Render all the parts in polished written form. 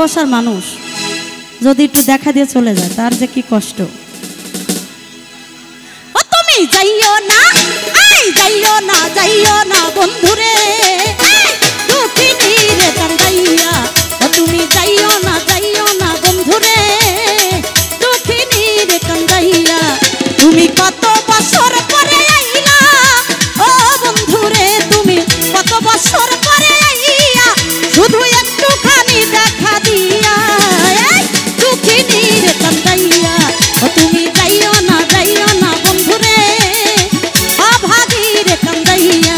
ভালোবাসার মানুষ যদি একটু দেখা দিয়ে চলে যায় তার যে কি কষ্ট। ও তুমি যাইও না, যাইও না, যাইও না বন্ধুরে, দুঃখিনী রে কান্দাইয়া। ও তুমি যাইও না, যাইও না বন্ধুরে, দুঃখিনী রে কান্দাইয়া। তুমি কত বছর পরে আইলা ও বন্ধুরে, তুমি কত বছর পরে আইয়া, শুধু একটুখানি দেখা দিয়া দুঃখিনী রে কান্দাইয়া। ও তুমি যাইও না, যাইও না বন্ধুরে, অভাগী রে কান্দাইয়া।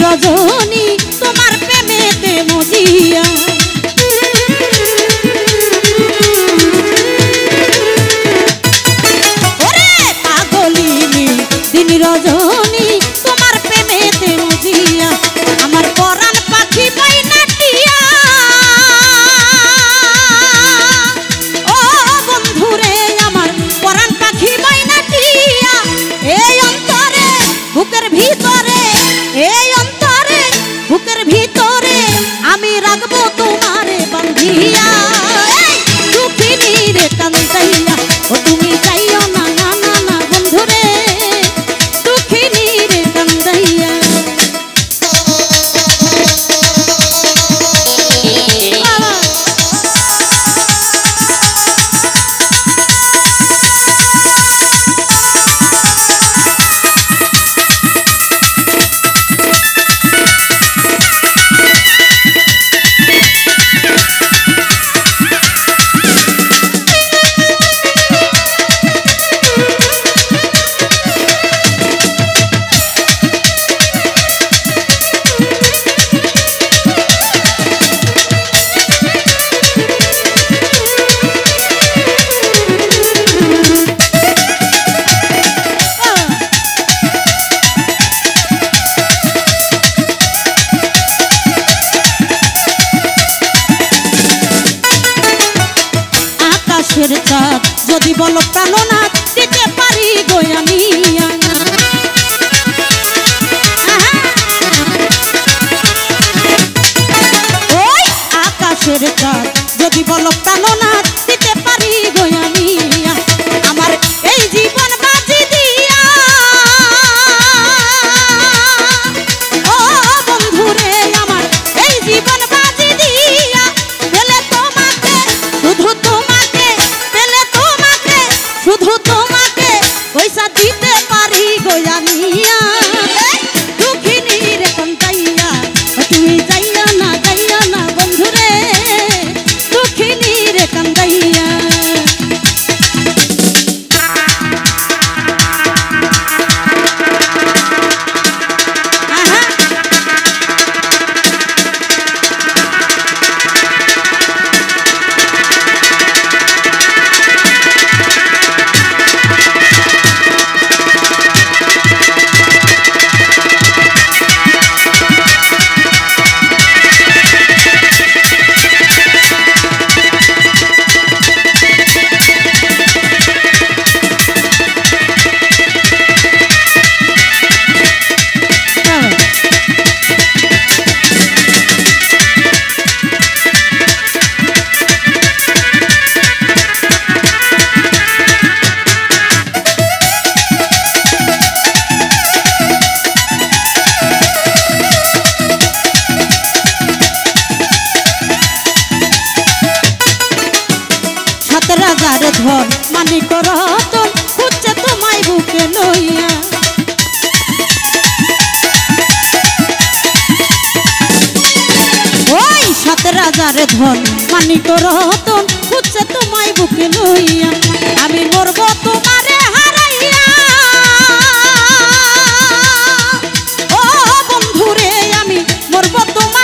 রজনী তোমার প্রেমেতে মজিয়া, ওরে পাগলিনী দিন রজনী তোমার প্রেমেতে মজিয়া। আমার পরাণ পাখি বাইনাটিয়া ও বন্ধুরে, আমার পরাণ পাখি বাইনাটিয়া। এই অন্তরে বুকের ভিতরে, এই অন্তরে বুকের ভিতরে আমি রাখবো তোমারে বান্ধিয়া, দুঃখিনী রে কান্দাইয়া। ও তুমি যাইও না, না না না বন্ধুরে, দুঃখিনী রে কান্দাইয়া। আকাশের চাঁদ যদি বলো প্রাণনাথ দিতে পারি গো আমি। ওই আকাশের চাঁদ যদি বলো প্রাণনাথ দিতে পারি গো আমি। আমার এই জীবন বাজি দিয়া ও বন্ধুরে, আমার এই জীবন বাজি দিয়া পেলে তোমাকে, শুধু তোমাকে, পেলে তোমাকে, শুধু তোমাকে পয়সা দিতে পারি গো আমি। দুঃখিনী রে কান্দাইয়া। তুমি যাইও না, যাইও না বন্ধুরে, দুঃখিনী রে কান্দাইয়া। রাজার ধন মানিক রতন খুঁজছে তোমায় বুকে লইয়া। ওই সাত রাজার ধন মানিক রতন খুঁজছে তোমায় বুকে লইয়া। আমি মরব তোমারে হারাইয়া ও বন্ধুরে, আমি মরব তোমার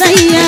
যাইয়া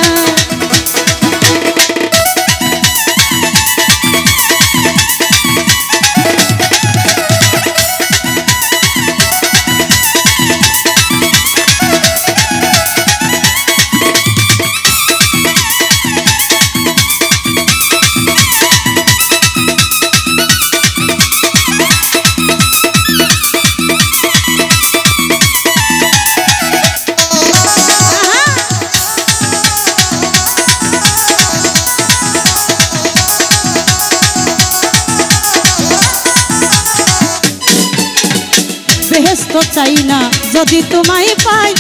বেহেশত চাই না যদি তোমায় পাই